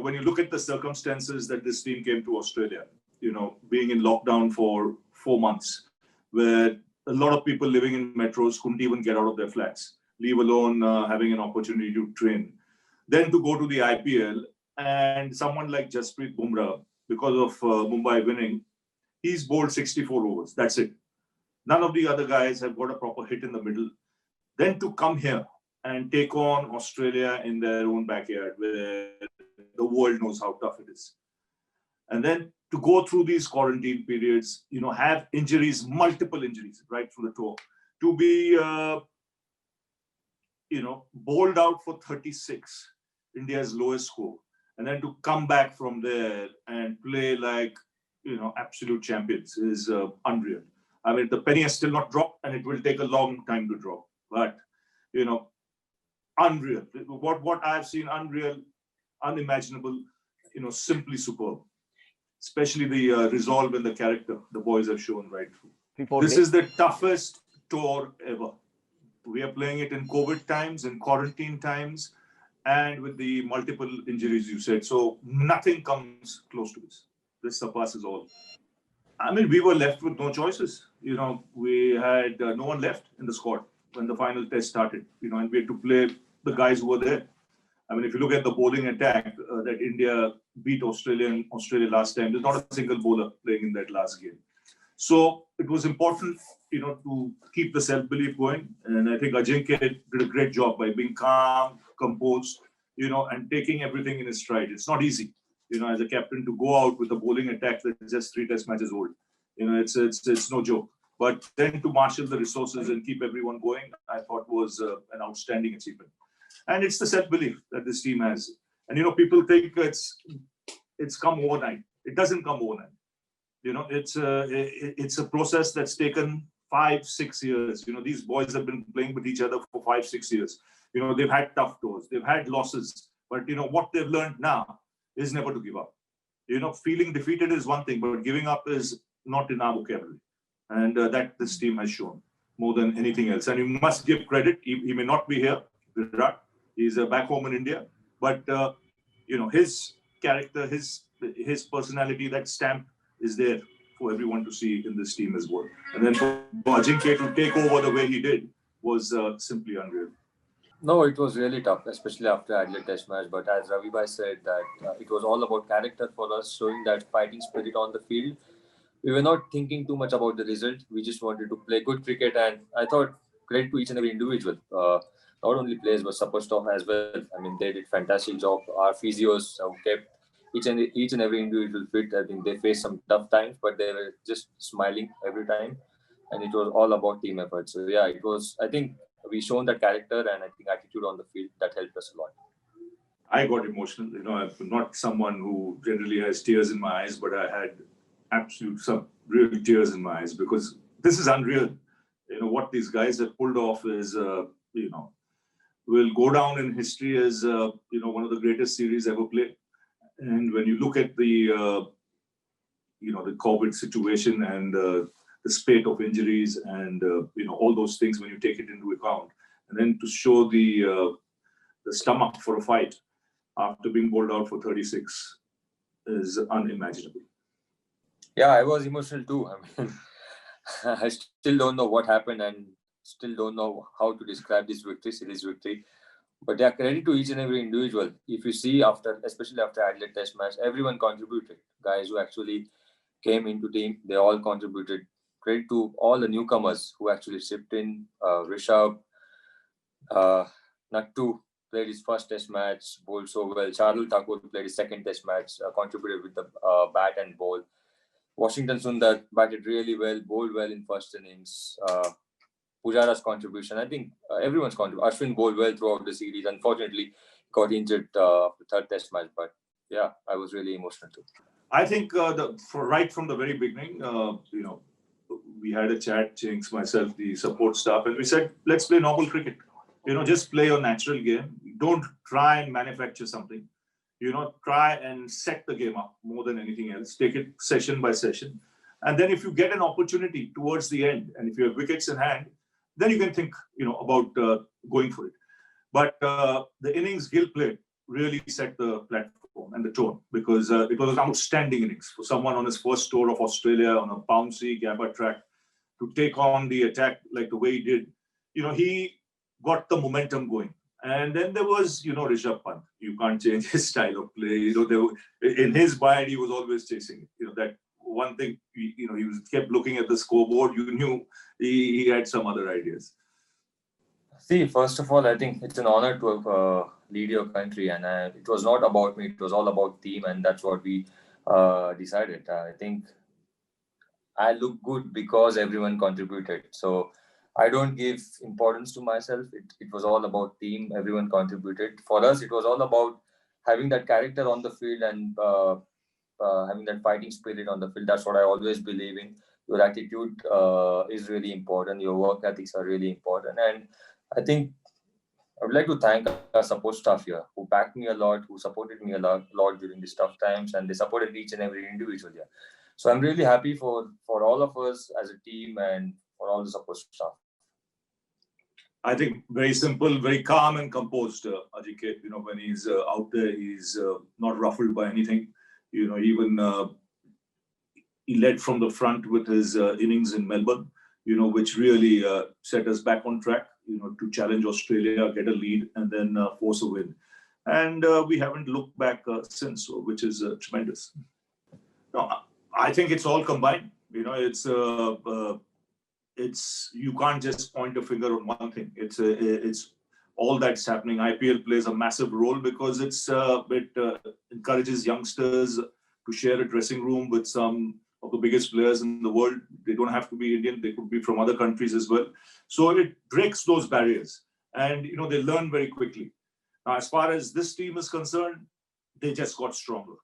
when you look at the circumstances that this team came to Australia, being in lockdown for 4 months, where a lot of people living in metros couldn't even get out of their flats, leave alone having an opportunity to train. Then to go to the IPL, and someone like Jasprit Bumrah, because of Mumbai winning, he's bowled 64 overs. That's it. None of the other guys have got a proper hit in the middle. Then to come here and take on Australia in their own backyard, where the world knows how tough it is. And then to go through these quarantine periods, have injuries, multiple injuries right through the tour, to be, bowled out for 36, India's lowest score, and then to come back from there and play like, absolute champions is unreal. I mean, the penny has still not dropped, and it will take a long time to drop. But, unreal. What I've seen, unreal, unimaginable, simply superb. Especially the resolve and the character the boys have shown right through. This is the toughest tour ever. We are playing it in COVID times, in quarantine times, and with the multiple injuries you said. So nothing comes close to this. This surpasses all. I mean, we were left with no choices. We had no one left in the squad when the final test started, and we had to play the guys who were there. I mean, if you look at the bowling attack that India beat Australia last time, there's not a single bowler playing in that last game. So it was important, to keep the self-belief going. And I think Ajinkya did a great job by being calm, composed, and taking everything in his stride. It's not easy, as a captain to go out with a bowling attack that's just 3 test matches old. It's no joke. But then to marshal the resources and keep everyone going, I thought was an outstanding achievement. And it's the self-belief that this team has. And, people think it's come overnight. It doesn't come overnight. It's a process that's taken 5-6 years. These boys have been playing with each other for 5-6 years. They've had tough tours. They've had losses. But, what they've learned now is never to give up. Feeling defeated is one thing, but giving up is not in our vocabulary. And that this team has shown more than anything else. And you must give credit. He may not be here, Virat. He's back home in India. But, his character, his personality, that stamp is there for everyone to see in this team as well. And then for Ajinkya to take over the way he did was simply unreal. No, it was really tough, especially after Adelaide Test match. But as Ravi Bhai said, that it was all about character for us, showing that fighting spirit on the field. We were not thinking too much about the result. We just wanted to play good cricket, and I thought credit to each and every individual. Not only players, but support staff as well. I mean, they did fantastic job. Our physios kept each and every individual fit. I think they faced some tough times, but they were just smiling every time. And it was all about team effort. So yeah, it was, I think we shown that character and I think attitude on the field that helped us a lot. I got emotional. I'm not someone who generally has tears in my eyes, but I had some real tears in my eyes because this is unreal. What these guys have pulled off is, will go down in history as, one of the greatest series ever played. And when you look at the COVID situation and the spate of injuries and, all those things when you take it into account, and then to show the stomach for a fight after being bowled out for 36 is unimaginable. Yeah, I was emotional too. I mean, I still don't know what happened and still don't know how to describe this series victory. But yeah, credit to each and every individual. If you see especially after Adelaide Test match, everyone contributed. Guys who actually came into team, they all contributed. Credit to all the newcomers who actually chipped in. Rishabh, Nattu played his first Test match, bowled so well. Shardul Thakur played his second Test match, contributed with the bat and ball. Washington Sundar batted really well, bowled well in first innings. Pujara's contribution, I think everyone's contribution. Ashwin bowled well throughout the series. Unfortunately, got injured after third Test match. But yeah, I was really emotional too. I think right from the very beginning, we had a chat, Jinx, myself, the support staff, and we said, let's play normal cricket. Just play your natural game. Don't try and manufacture something. Try and set the game up more than anything else. Take it session by session. And then if you get an opportunity towards the end, and if you have wickets in hand, then you can think, about going for it. But the innings Gill played really set the platform and the tone, because it was an outstanding innings for someone on his first tour of Australia on a bouncy Gabba track to take on the attack like the way he did. He got the momentum going. And then there was, Rishabh Pant. You can't change his style of play. In his mind, he was always chasing it. That one thing, he kept looking at the scoreboard. You knew he had some other ideas. See, first of all, I think it's an honor to lead your country, and it was not about me. It was all about team, and that's what we decided. I think I look good because everyone contributed. So I don't give importance to myself. It was all about team. Everyone contributed. For us, it was all about having that character on the field and having that fighting spirit on the field. That's what I always believe in. Your attitude is really important. Your work ethics are really important. And I think I would like to thank our support staff here who backed me a lot, who supported me a lot during these tough times, and they supported each and every individual here. So I'm really happy for all of us as a team and for all the support staff. I think very simple, very calm and composed, Ajike. When he's out there, he's not ruffled by anything. Even he led from the front with his innings in Melbourne, which really set us back on track, to challenge Australia, get a lead, and then force a win. And we haven't looked back since, which is tremendous. Now, I think it's all combined. It's you can't just point a finger on one thing. It's all that's happening. IPL plays a massive role because it encourages youngsters to share a dressing room with some of the biggest players in the world. They don't have to be Indian. They could be from other countries as well. So it breaks those barriers, and they learn very quickly. Now, as far as this team is concerned, they just got stronger.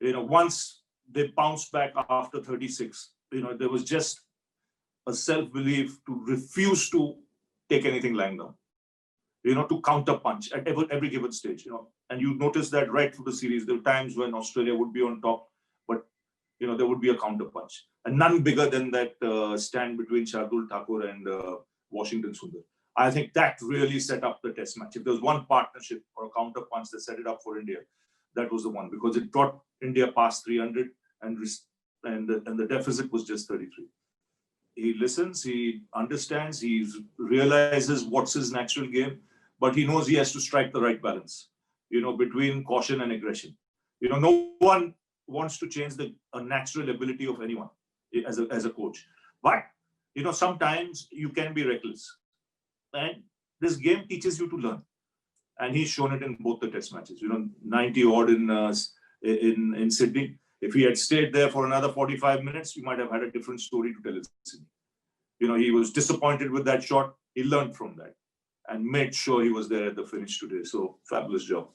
Once they bounced back after 36, there was just a self-belief to refuse to take anything lying down, to counter punch at every given stage, And you notice that right through the series, there were times when Australia would be on top, but, there would be a counter punch. And none bigger than that stand between Shardul Thakur and Washington Sundar. I think that really set up the test match. If there was one partnership or a counter punch that set it up for India, that was the one, because it brought India past 300 and the deficit was just 33. He listens, he understands, he realizes what's his natural game, but he knows he has to strike the right balance, between caution and aggression. No one wants to change the natural ability of anyone as a coach. But, sometimes you can be reckless. And this game teaches you to learn. And he's shown it in both the test matches, 90 odd in Sydney. If he had stayed there for another 45 minutes, we might have had a different story to tell in Sydney. He was disappointed with that shot. He learned from that and made sure he was there at the finish today. So, fabulous job.